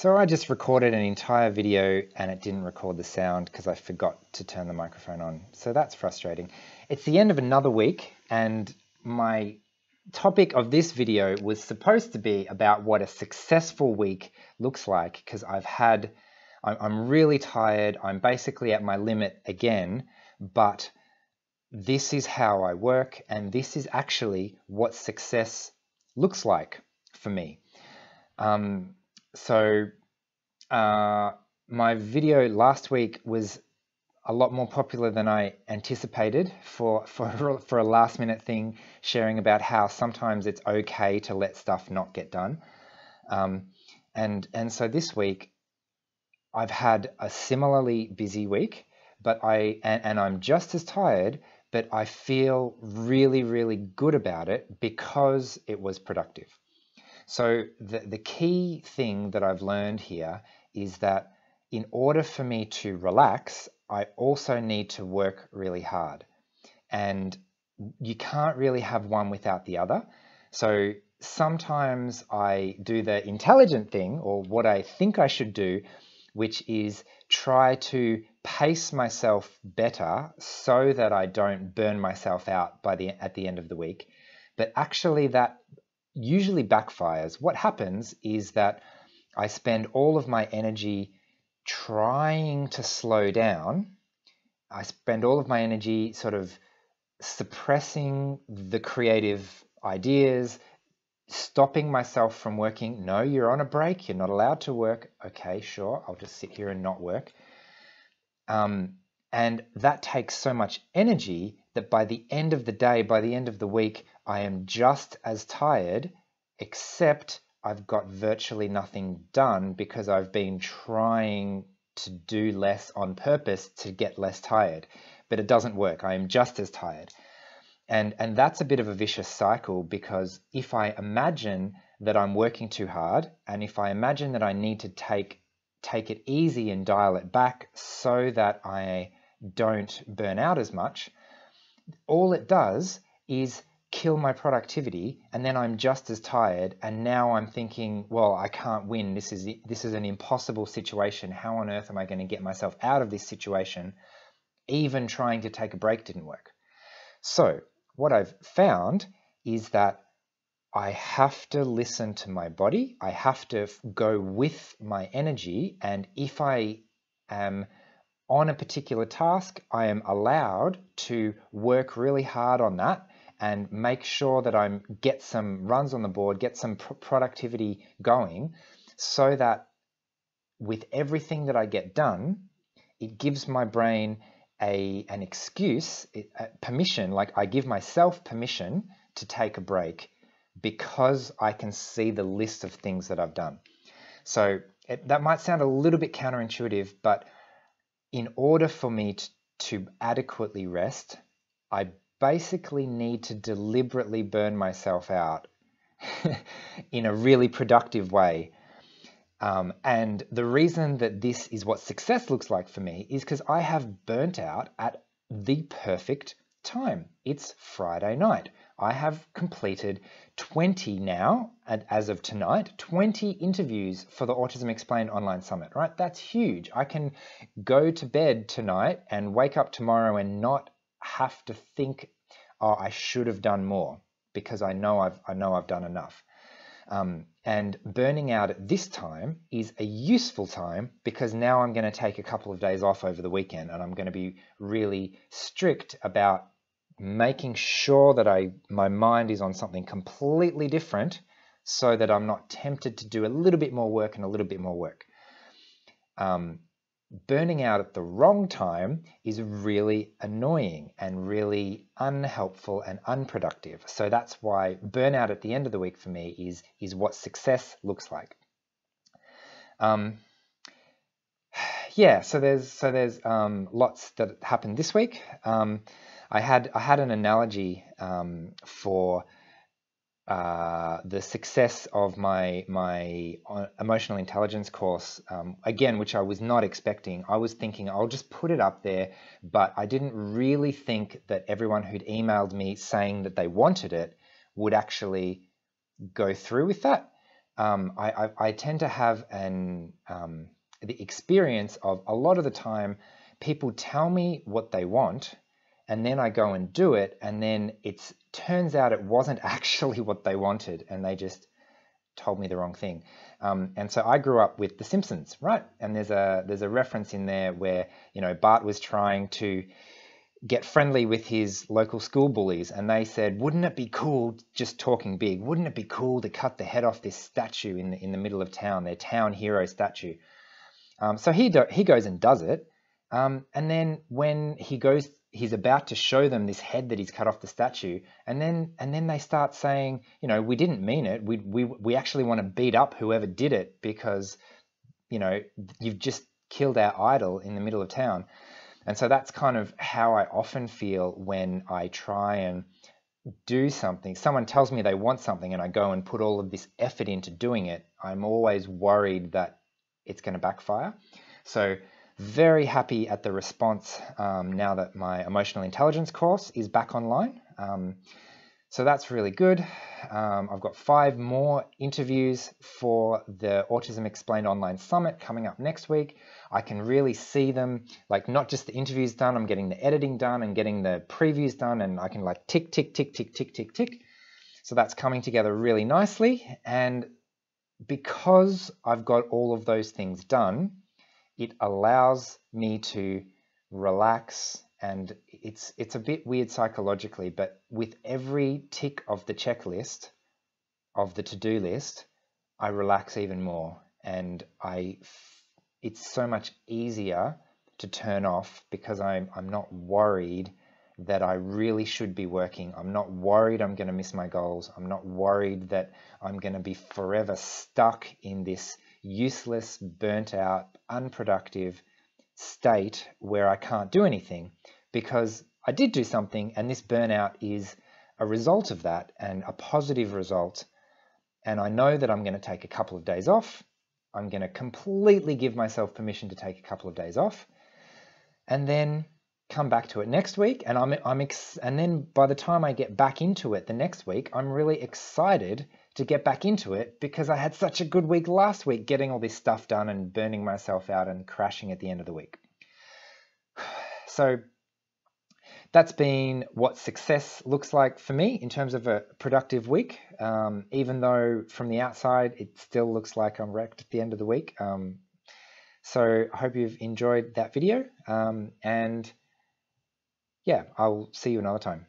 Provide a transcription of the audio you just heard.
So I just recorded an entire video and it didn't record the sound because I forgot to turn the microphone on. So that's frustrating. It's the end of another week and my topic of this video was supposed to be about what a successful week looks like, because I'm really tired. I'm basically at my limit again, but this is how I work and this is actually what success looks like for me. My video last week was a lot more popular than I anticipated for a last minute thing, sharing about how sometimes it's okay to let stuff not get done. And so this week I've had a similarly busy week, but I'm just as tired, but I feel really, really good about it because it was productive. So the key thing that I've learned here is that in order for me to relax, I also need to work really hard. And you can't really have one without the other. So sometimes I do the intelligent thing, or what I think I should do, which is try to pace myself better so that I don't burn myself out at the end of the week. But actually that usually backfires. What happens is that I spend all of my energy trying to slow down. I spend all of my energy sort of suppressing the creative ideas, stopping myself from working. No, you're on a break. You're not allowed to work. Okay, sure. I'll just sit here and not work. And that takes so much energy that by the end of the day, by the end of the week, I am just as tired, except I've got virtually nothing done because I've been trying to do less on purpose to get less tired. But it doesn't work. I am just as tired. And that's a bit of a vicious cycle, because if I imagine that I'm working too hard, and if I imagine that I need to take it easy and dial it back so that I don't burn out as much, all it does is kill my productivity, and then I'm just as tired, and now I'm thinking, well, I can't win. This is an impossible situation. How on earth am I going to get myself out of this situation? Even trying to take a break didn't work. So what I've found is that I have to listen to my body. I have to go with my energy. And if I am on a particular task, I am allowed to work really hard on that and make sure that I get some runs on the board, get some productivity going, so that with everything that I get done, it gives my brain an excuse, permission, like I give myself permission to take a break because I can see the list of things that I've done. So that might sound a little bit counterintuitive, but in order for me to adequately rest, I basically need to deliberately burn myself out in a really productive way. And the reason that this is what success looks like for me is because I have burnt out at the perfect time. It's Friday night. I have completed 20 now, and as of tonight, 20 interviews for the Autism Explained online summit, right? That's huge. I can go to bed tonight and wake up tomorrow and not have to think, oh, I should have done more, because I know I've done enough. And burning out at this time is a useful time, because now I'm going to take a couple of days off over the weekend, and I'm going to be really strict about making sure that my mind is on something completely different, so that I'm not tempted to do a little bit more work and a little bit more work. Burning out at the wrong time is really annoying and really unhelpful and unproductive. So that's why burnout at the end of the week for me is what success looks like. Yeah, so there's lots that happened this week. I had an analogy for the success of my emotional intelligence course, again, which I was not expecting. I was thinking I'll just put it up there, but I didn't really think that everyone who'd emailed me saying that they wanted it would actually go through with that. I tend to have the experience of a lot of the time people tell me what they want, and then I go and do it, and then it turns out it wasn't actually what they wanted, and they just told me the wrong thing. And so I grew up with The Simpsons, right? And there's a reference in there where, you know, Bart was trying to get friendly with his local school bullies, and they said, wouldn't it be cool, just talking big, wouldn't it be cool to cut the head off this statue in the middle of town, their town hero statue? So he goes and does it, and then when he's about to show them this head that he's cut off the statue, and then they start saying, you know, we didn't mean it, we actually want to beat up whoever did it because, you know, you've just killed our idol in the middle of town. And so that's kind of how I often feel when I try and do something. Someone tells me they want something and I go and put all of this effort into doing it. I'm always worried that it's going to backfire. So very happy at the response now that my emotional intelligence course is back online. So that's really good. I've got 5 more interviews for the Autism Explained Online Summit coming up next week. I can really see them, like not just the interviews done, I'm getting the editing done and getting the previews done, and I can like tick, tick, tick, tick, tick, tick, tick. So that's coming together really nicely. And because I've got all of those things done, it allows me to relax. And it's a bit weird psychologically, but with every tick of the checklist of the to-do list, I relax even more, and it's so much easier to turn off because I'm not worried that I really should be working. I'm not worried I'm going to miss my goals. I'm not worried that I'm going to be forever stuck in this useless, burnt out, unproductive state where I can't do anything, because I did do something, and this burnout is a result of that, and a positive result. And I know that I'm going to take a couple of days off. I'm going to completely give myself permission to take a couple of days off, and then come back to it next week. And and then by the time I get back into it the next week, I'm really excited to get back into it because I had such a good week last week getting all this stuff done and burning myself out and crashing at the end of the week. So that's been what success looks like for me in terms of a productive week, even though from the outside it still looks like I'm wrecked at the end of the week. So I hope you've enjoyed that video, and yeah, I'll see you another time.